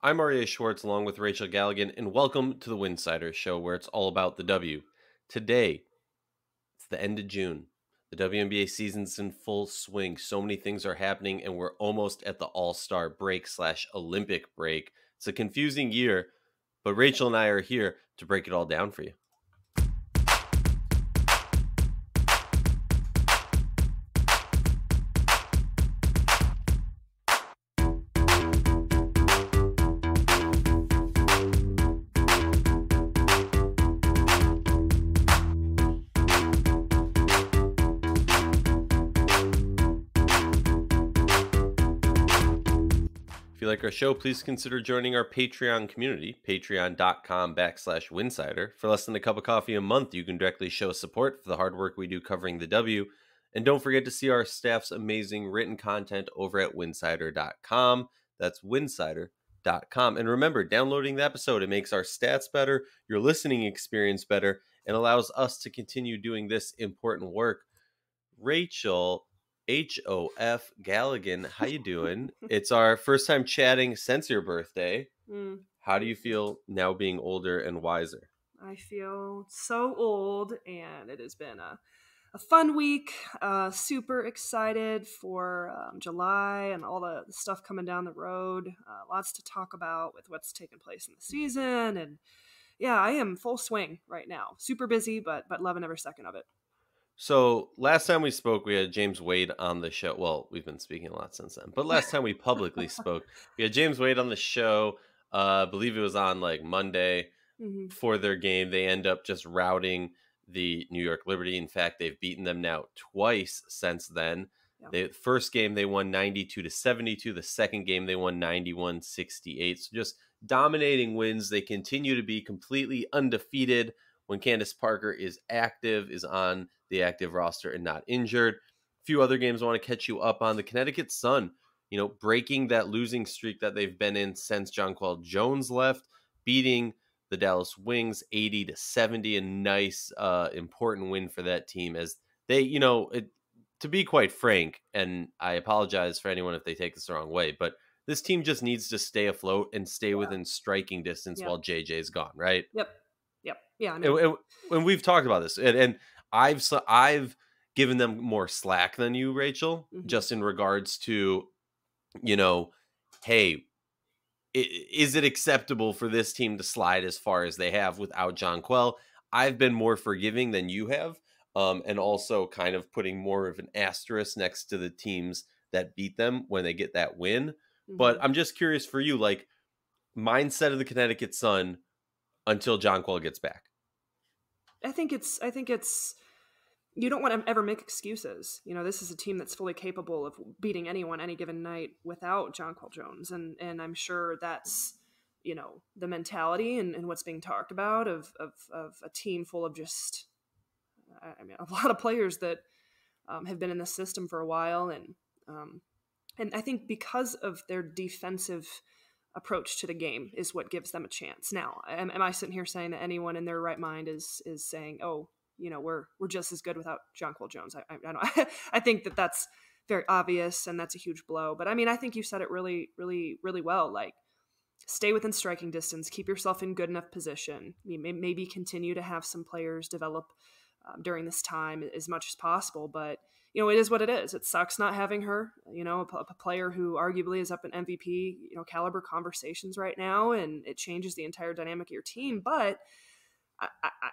I'm Aryeh Schwartz along with Rachel Galligan, and welcome to the Winsidr show where it's all about the W. Today, it's the end of June. The WNBA season's in full swing. So many things are happening, and we're almost at the All-Star break / Olympic break. It's a confusing year, but Rachel and I are here to break it all down for you. If you like our show, please consider joining our Patreon community, patreon.com/Winsidr. For less than a cup of coffee a month, you can directly show support for the hard work we do covering the W. And don't forget to see our staff's amazing written content over at winsidr.com. That's winsidr.com. And remember, downloading the episode, it makes our stats better, your listening experience better, and allows us to continue doing this important work. Rachel HOF Galligan, how you doing? It's our first time chatting since your birthday. How do you feel now being older and wiser? I feel so old, and it has been a fun week. Super excited for July and all the stuff coming down the road. Lots to talk about with what's taking place in the season. And yeah, I am full swing right now. Super busy, but loving every second of it. So last time we spoke, we had James Wade on the show. Well, we've been speaking a lot since then, but last time we publicly spoke, we had James Wade on the show. I believe it was on like Monday for their game. They end up just routing the New York Liberty. In fact, they've beaten them now twice since then. Yeah. The first game they won 92-72. The second game they won 91-68. So just dominating wins. They continue to be completely undefeated when Candace Parker is on the active roster and not injured. A few other games I want to catch you up on. The Connecticut Sun, breaking that losing streak that they've been in since Jonquel Jones left, beating the Dallas Wings 80-70, a nice, important win for that team as they, to be quite frank, and I apologize for anyone if they take this the wrong way, but this team just needs to stay afloat and stay within striking distance while JJ's gone, right? Yep. Yeah. I mean, and we've talked about this, and I've given them more slack than you, Rachel, just in regards to, hey, is it acceptable for this team to slide as far as they have without Jonquel? I've been more forgiving than you have, and also kind of putting more of an asterisk next to the teams that beat them when they get that win. But I'm just curious for you, like, mindset of the Connecticut Sun until Jonquel gets back. I think it's you don't want to ever make excuses. This is a team that's fully capable of beating anyone any given night without Jonquel Jones. And I'm sure that's, the mentality and what's being talked about of a team full of just, a lot of players that have been in the system for a while. And I think because of their defensive approach to the game is what gives them a chance. Now, am I sitting here saying that anyone in their right mind is saying, oh, we're just as good without Jonquel Jones? I don't know. I think that's very obvious, and that's a huge blow. But I think you said it really, really, really well. Like, stay within striking distance, keep yourself in good enough position. Maybe continue to have some players develop during this time as much as possible. But it is what it is. It sucks not having her, a player who arguably is up in MVP, caliber conversations right now, and it changes the entire dynamic of your team. But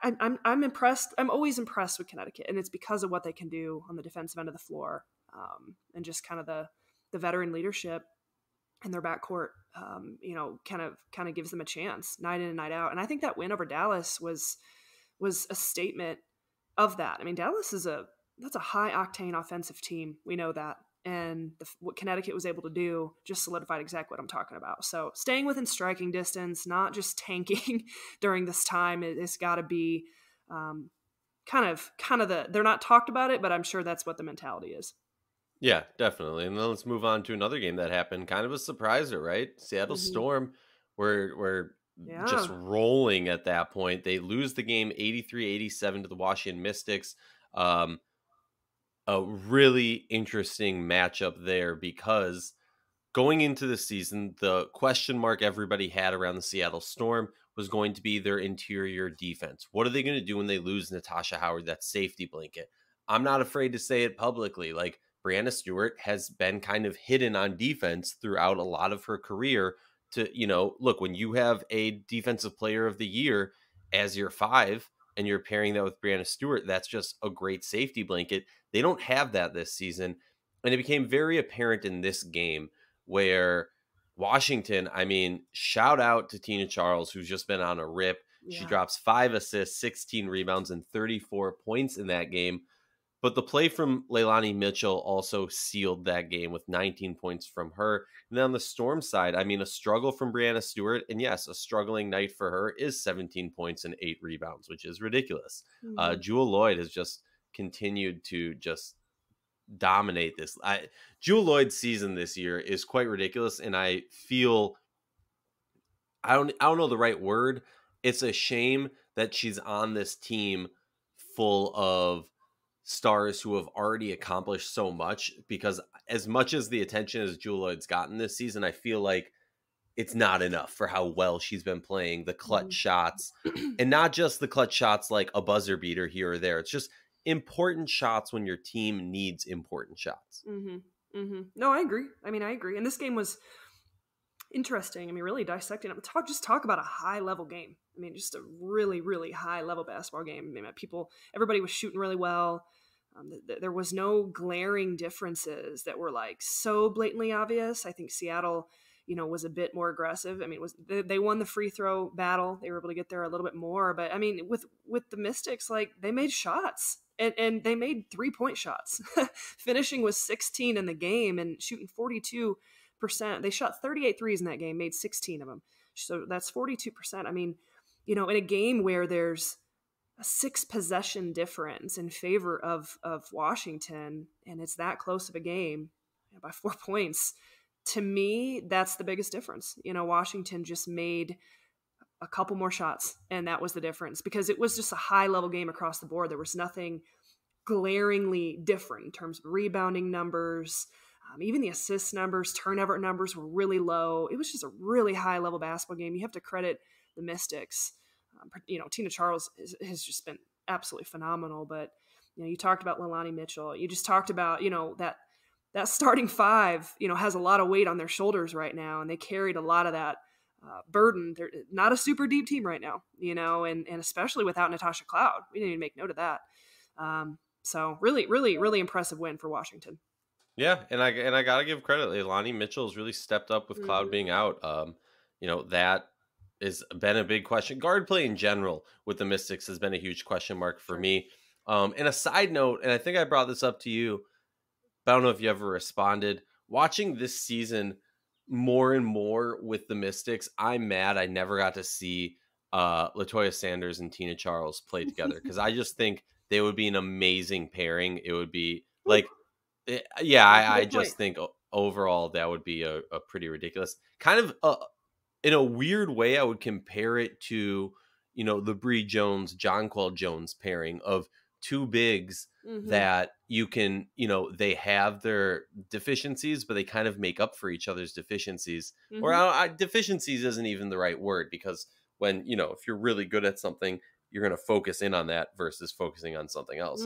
I'm impressed. I'm always impressed with Connecticut, and it's because of what they can do on the defensive end of the floor, and just kind of the veteran leadership in their backcourt. Kind of gives them a chance night in and night out. And I think that win over Dallas was a statement of that. Dallas that's a high octane offensive team. We know that. And what Connecticut was able to do just solidified exactly what I'm talking about. So staying within striking distance, not just tanking during this time, it's got to be kind of they're not talked about it, but I'm sure that's what the mentality is. Yeah, definitely. And then let's move on to another game that happened. Kind of a surpriser, right? Seattle Storm were just rolling at that point. They lose the game 83-87 to the Washington Mystics. A really interesting matchup there because going into the season, the question mark everybody had around the Seattle Storm was going to be their interior defense. What are they going to do when they lose Natasha Howard, that safety blanket? I'm not afraid to say it publicly. Like, Brianna Stewart has been kind of hidden on defense throughout a lot of her career. To, look, when you have a defensive player of the year as your 5 and you're pairing that with Brianna Stewart, that's just a great safety blanket. They don't have that this season. And it became very apparent in this game where Washington, I mean, shout out to Tina Charles, who's just been on a rip. She Yeah. drops 5 assists, 16 rebounds, and 34 points in that game. But the play from Leilani Mitchell also sealed that game with 19 points from her. And then on the Storm side, I mean, a struggle from Brianna Stewart. And yes, a struggling night for her is 17 points and 8 rebounds, which is ridiculous. Mhm. Jewel Lloyd has just continued to just dominate this. Jewel Lloyd's season this year is quite ridiculous. And I feel, I don't know the right word. It's a shame that she's on this team full of stars who have already accomplished so much, because as much as the attention as Jewel Lloyd's gotten this season, I feel like it's not enough for how well she's been playing, the clutch shots, and not just the clutch shots like a buzzer beater here or there. It's just important shots when your team needs important shots. No, I agree. I mean, I agree. And this game was interesting. I mean, really dissecting it. Talk about a high level game. I mean, just a really, really high level basketball game. I mean, everybody was shooting really well. There was no glaring differences that were like so blatantly obvious. I think Seattle, was a bit more aggressive. I mean, they won the free throw battle. They were able to get there a little bit more. But I mean, with the Mystics, like, they made shots and they made 3-point shots. Finishing was 16 in the game and shooting 42%. They shot 38 threes in that game, made 16 of them. So that's 42%. I mean, in a game where there's a 6 possession difference in favor of Washington, and it's that close of a game by 4 points, to me, that's the biggest difference. Washington just made a couple more shots, and that was the difference, because it was just a high level game across the board. There was nothing glaringly different in terms of rebounding numbers. Even the assist numbers, turnover numbers were really low. It was just a really high level basketball game. You have to credit the Mystics. Tina Charles has just been absolutely phenomenal. But you talked about Leilani Mitchell. You just talked about that starting 5 has a lot of weight on their shoulders right now, and they carried a lot of that burden. They're not a super deep team right now, and especially without Natasha Cloud. We didn't even make note of that. So really, really, really impressive win for Washington. Yeah, and I gotta give credit. Leilani Mitchell's really stepped up with Cloud being out. That has been a big question. Guard play in general with the Mystics has been a huge question mark for me. And a side note, and I think I brought this up to you, but I don't know if you ever responded. Watching this season more and more with the Mystics, I'm mad I never got to see LaToya Sanders and Tina Charles play together, because I just think they would be an amazing pairing. It would be like, I just think overall that would be a pretty ridiculous kind of in a weird way. I would compare it to the Bree Jones Jonquel Jones pairing of 2 bigs that you can they have their deficiencies, but they kind of make up for each other's deficiencies. Or deficiencies isn't even the right word, because when if you're really good at something, you're going to focus in on that versus focusing on something else.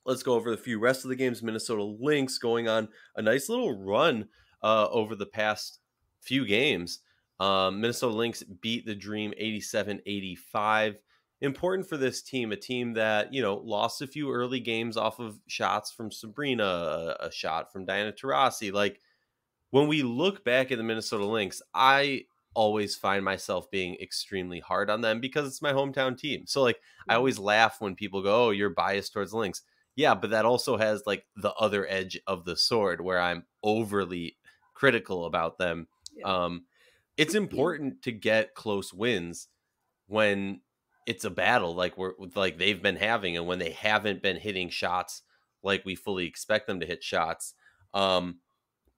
Let's go over the few rest of the games. Minnesota Lynx going on a nice little run over the past few games. Minnesota Lynx beat the Dream 87-85. Important for this team, a team that, lost a few early games off of shots from Sabrina, a shot from Diana Taurasi. Like, when we look back at the Minnesota Lynx, I always find myself being extremely hard on them because it's my hometown team. So, like, I always laugh when people go, "Oh, you're biased towards Lynx." Yeah, but that also has like the other edge of the sword where I'm overly critical about them. Yeah. It's important to get close wins when it's a battle like they've been having, and when they haven't been hitting shots like we fully expect them to hit shots. But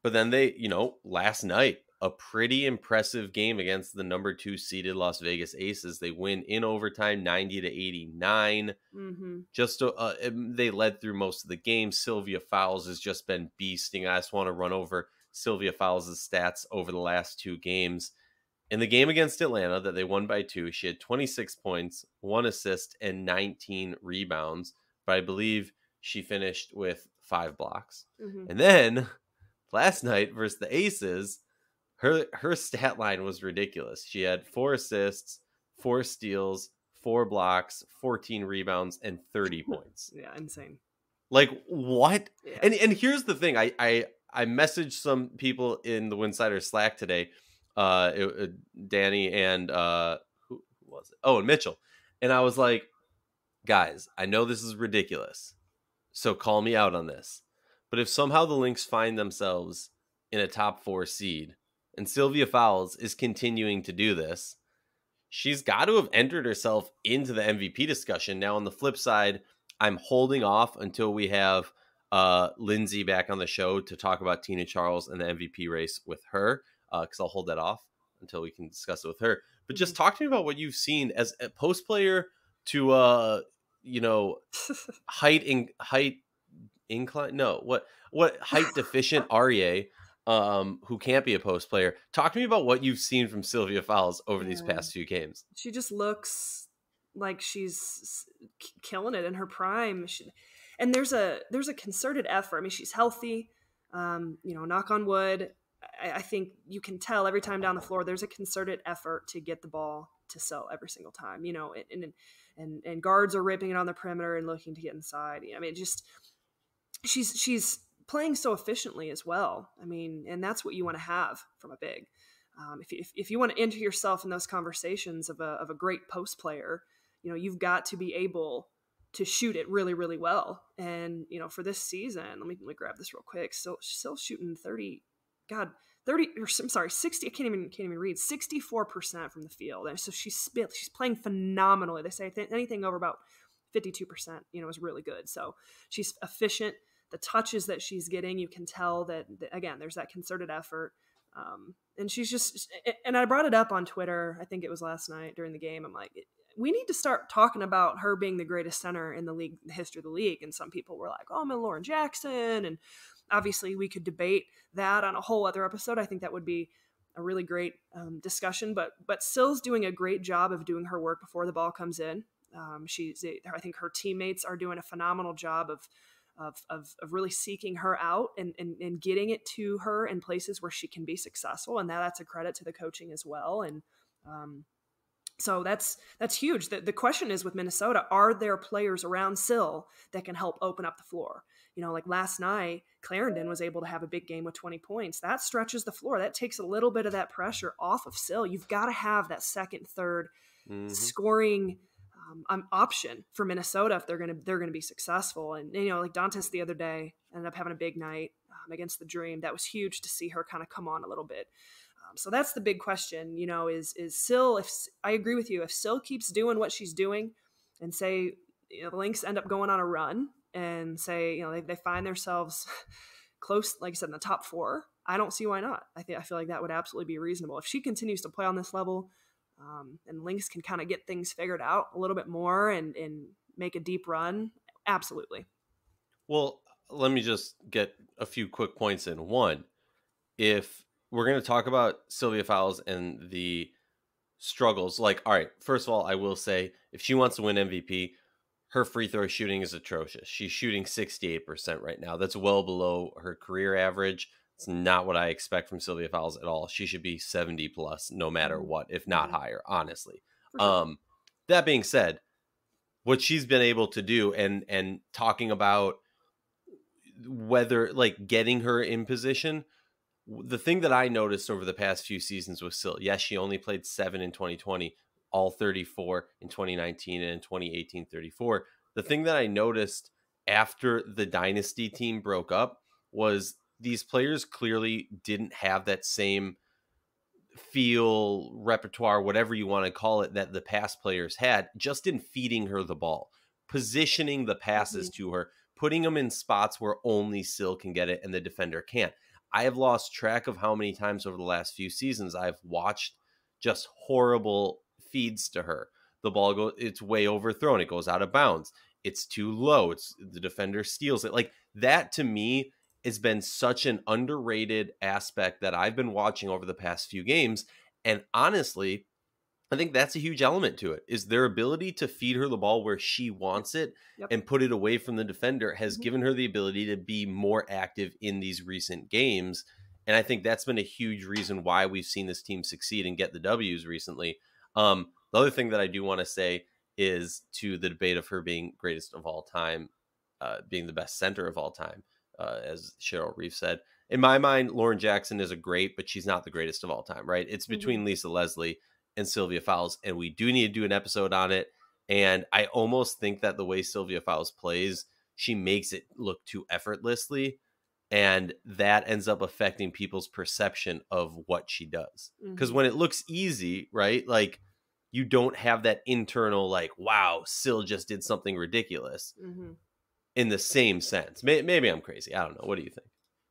then they, last night, a pretty impressive game against the number 2 seeded Las Vegas Aces. They win in overtime 90-89. Just they led through most of the game. Sylvia Fowles has just been beasting. I just want to run over Sylvia Fowles' stats over the last 2 games. In the game against Atlanta that they won by 2, she had 26 points, 1 assist, and 19 rebounds. But I believe she finished with 5 blocks. Mm-hmm. And then last night versus the Aces, her stat line was ridiculous. She had 4 assists, 4 steals, 4 blocks, 14 rebounds, and 30 points. Yeah, insane. Like, what? Yeah. And here's the thing. I messaged some people in the Winsidr Slack today, Danny and who was it? Oh, and Mitchell. And I was like, guys, I know this is ridiculous, so call me out on this. But if somehow the Lynx find themselves in a top 4 seed and Sylvia Fowles is continuing to do this, she's got to have entered herself into the MVP discussion. Now, on the flip side, I'm holding off until we have Lindsay back on the show to talk about Tina Charles and the MVP race with her, because I'll hold that off until we can discuss it with her. But just talk to me about what you've seen as a post player to height incline. No, what height deficient Aryeh, who can't be a post player. Talk to me about what you've seen from Sylvia Fowles over these past few games. She just looks like she's killing it in her prime. And there's a concerted effort. I mean, she's healthy. Knock on wood. I think you can tell every time down the floor there's a concerted effort to get the ball to Syl every single time. And guards are ripping it on the perimeter and looking to get inside. I mean, just she's playing so efficiently as well. I mean, and that's what you want to have from a big. If you want to enter yourself in those conversations of a great post player, you've got to be able to shoot it really, really well. And, for this season, let me grab this real quick. Still shooting 60, I can't even read, 64% from the field. And so she's playing phenomenally. They say anything over about 52%, is really good. So she's efficient. The touches that she's getting, you can tell that again, there's that concerted effort. And she's just, and I brought it up on Twitter, I think it was last night during the game. I'm like, we need to start talking about her being the greatest center in the league, the history of the league. And some people were like, oh, I'm in Lauren Jackson. And obviously we could debate that on a whole other episode. I think that would be a really great discussion, but Syl's doing a great job of doing her work before the ball comes in. I think her teammates are doing a phenomenal job of really seeking her out and getting it to her in places where she can be successful. And that's a credit to the coaching as well. And so that's huge. The question is with Minnesota, are there players around Syl that can help open up the floor? Like last night, Clarendon was able to have a big game with 20 points. That stretches the floor. That takes a little bit of that pressure off of Syl. You've got to have that second, third scoring option for Minnesota if they're gonna be successful. And like Dantas the other day ended up having a big night against the Dream. That was huge to see her kind of come on a little bit. So that's the big question. Is Syl? If I agree with you, if Syl keeps doing what she's doing, and say the Lynx end up going on a run, and say they find themselves close, like I said, in the top 4, I don't see why not. I feel like that would absolutely be reasonable if she continues to play on this level. And Lynx can kind of get things figured out a little bit more and make a deep run. Absolutely. Well, let me just get a few quick points in. One, if we're going to talk about Sylvia Fowles and the struggles, all right, first of all, I will say if she wants to win MVP, her free throw shooting is atrocious. She's shooting 68% right now. That's well below her career average. It's not what I expect from Sylvia Fowles at all. She should be 70 plus no matter what, if not higher, honestly. Sure. That being said, what she's been able to do and talking about whether getting her in position, the thing that I noticed over the past few seasons with Syl, yes, she only played 7 in 2020, all 34 in 2019, and in 2018, 34. The thing that I noticed after the Dynasty team broke up was these players clearly didn't have that same feel, repertoire, whatever you want to call it, that the past players had, just in feeding her the ball, positioning the passes to her, putting them in spots where only Syl can get it and the defender can't. I have lost track of how many times over the last few seasons I've watched just horrible feeds to her. The ball it's way overthrown. It goes out of bounds. It's too low. The defender steals it. Like that to me has been such an underrated aspect that I've been watching over the past few games. And honestly, I think that's a huge element to it, is their ability to feed her the ball where she wants it Yep. and put it away from the defender has Mhm. given her the ability to be more active in these recent games. And I think that's been a huge reason why we've seen this team succeed and get the W's recently. The other thing that I do want to say is to the debate of her being greatest of all time, being the best center of all time, as Cheryl Reeve said. In my mind, Lauren Jackson is a great, but she's not the greatest of all time, right? It's Mhm. between Lisa Leslie and Sylvia Fowles, and we do need to do an episode on it. And I almost think that the way Sylvia Fowles plays, she makes it look too effortlessly, and that ends up affecting people's perception of what she does. Because Mhm. when it looks easy, right, like you don't have that internal like, wow, Syl just did something ridiculous Mhm. in the same sense. Maybe I'm crazy. I don't know. What do you think?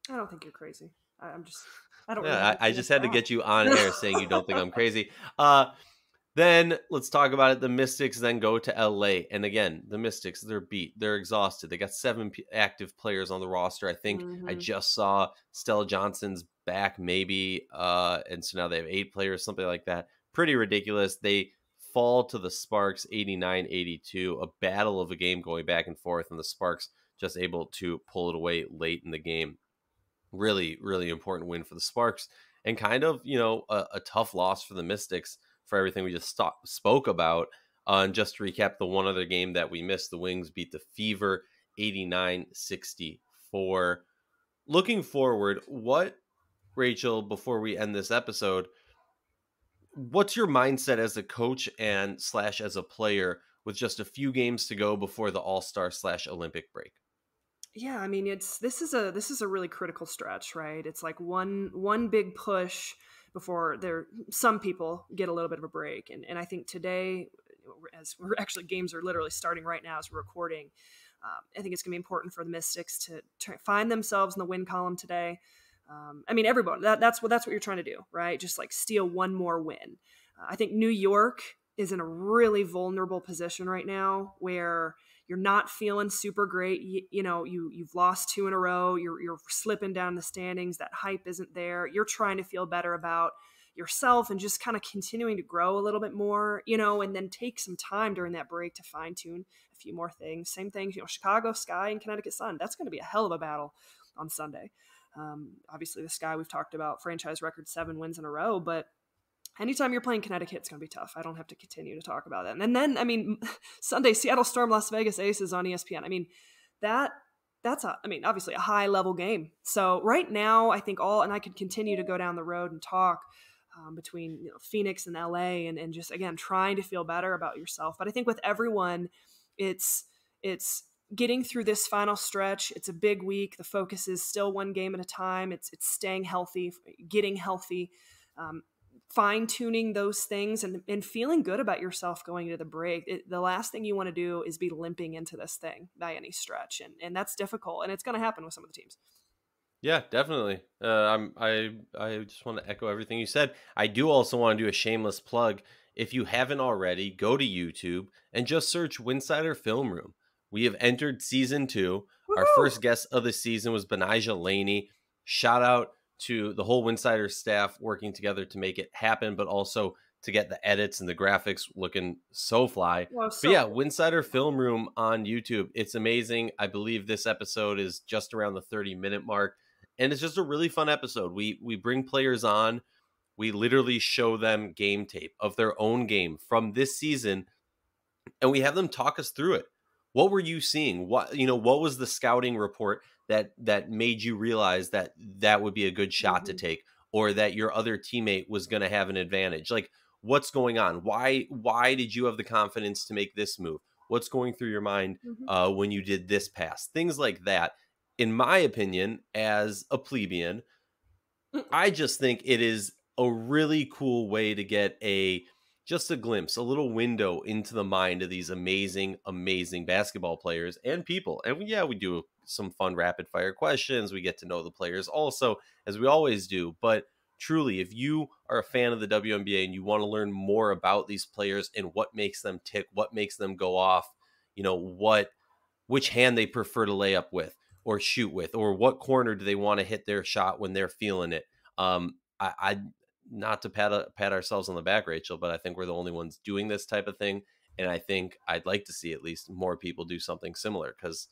I don't think you're crazy. I'm just. I don't really have Yeah, much I just against had to get you on air saying you don't think that. I'm crazy. Then let's talk about it. The Mystics then go to LA. And again, the Mystics, they're beat. They're exhausted. They got 7 active players on the roster. I think I Mhm. just saw Stella Johnson's back, maybe. And so now they have 8 players, something like that. Pretty ridiculous. They fall to the Sparks 89-82, a battle of a game going back and forth. And the Sparks just able to pull it away late in the game. Really, really important win for the Sparks, and kind of, a tough loss for the Mystics for everything we just spoke about. And just to recap, the one other game that we missed, the Wings beat the Fever 89-64. Looking forward, Rachel, before we end this episode, what's your mindset as a coach and slash as a player with just a few games to go before the All-Star slash Olympic break? Yeah, I mean, this is a really critical stretch, right? It's like one big push before there some people get a little bit of a break, and I think today, as we're actually games are literally starting right now as we're recording. I think it's going to be important for the Mystics to find themselves in the win column today. I mean, everyone that's what you're trying to do, right? Just like steal one more win. I think New York is in a really vulnerable position right now where you're not feeling super great. You've lost 2 in a row. You're slipping down the standings. That hype isn't there. You're trying to feel better about yourself and just kind of continuing to grow a little bit more, and then take some time during that break to fine tune a few more things. Same things, Chicago, Sky, and Connecticut Sun. That's going to be a hell of a battle on Sunday. Obviously, the Sky we've talked about, franchise record 7 wins in a row, but anytime you're playing Connecticut, it's going to be tough. I don't have to continue to talk about that. And then, I mean, Sunday, Seattle Storm, Las Vegas Aces on ESPN. I mean, obviously a high level game. So right now, I think and I could continue to go down the road and talk between Phoenix and LA and just, again, trying to feel better about yourself. But I think with everyone, it's getting through this final stretch. It's a big week. The focus is still one game at a time. It's staying healthy, getting healthy, fine tuning those things and feeling good about yourself going into the break. The last thing you want to do is be limping into this thing by any stretch. And that's difficult. And it's going to happen with some of the teams. Yeah, definitely. I just want to echo everything you said. I do also want to do a shameless plug. If you haven't already, go to YouTube and just search Winsidr Film Room. We have entered season 2. Our Woohoo! first guest of the season was Benijah Laney. Shout out to the whole Winsidr staff working together to make it happen, but also to get the edits and the graphics looking so fly. Well, But so yeah, cool. Winsidr Film Room on YouTube. It's amazing. I believe this episode is just around the 30-minute mark. And it's just a really fun episode. We bring players on. We literally show them game tape of their own game from this season, and we have them talk us through it. What were you seeing? What was the scouting report that made you realize that would be a good shot to Mm-hmm. take, or that your other teammate was going to have an advantage? Like, what's going on? Why did you have the confidence to make this move? What's going through your mind Mm-hmm. when you did this pass? Things like that. In my opinion, as a plebeian, I just think it is a really cool way to get just a glimpse, a little window into the mind of these amazing, amazing basketball players and people. And yeah, we do some fun rapid fire questions. We get to know the players also, as we always do. But truly, if you are a fan of the WNBA and you want to learn more about these players and what makes them tick, what makes them go off, which hand they prefer to lay up with, or shoot with, or what corner do they want to hit their shot when they're feeling it. I not to pat ourselves on the back, Rachel, but I think we're the only ones doing this type of thing, and I think I'd like to see at least more people do something similar because,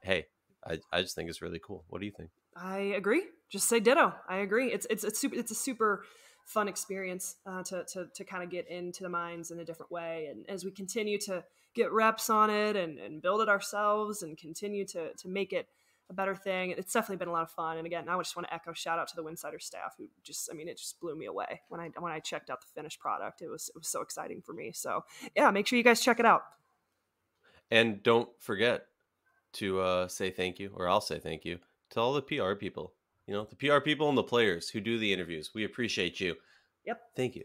hey, I just think it's really cool. What do you think? I agree. Just say ditto. I agree. It's a super fun experience to kind of get into the mines in a different way. And as we continue to get reps on it and build it ourselves and continue to make it a better thing, it's definitely been a lot of fun. And again, I just want to echo shout out to the Winsidr staff who just, I mean, it just blew me away when I checked out the finished product. It was so exciting for me. So yeah, make sure you guys check it out. And don't forget to say thank you, or I'll say thank you to all the PR people. You know, the PR people and the players who do the interviews. We appreciate you. Yep. Thank you.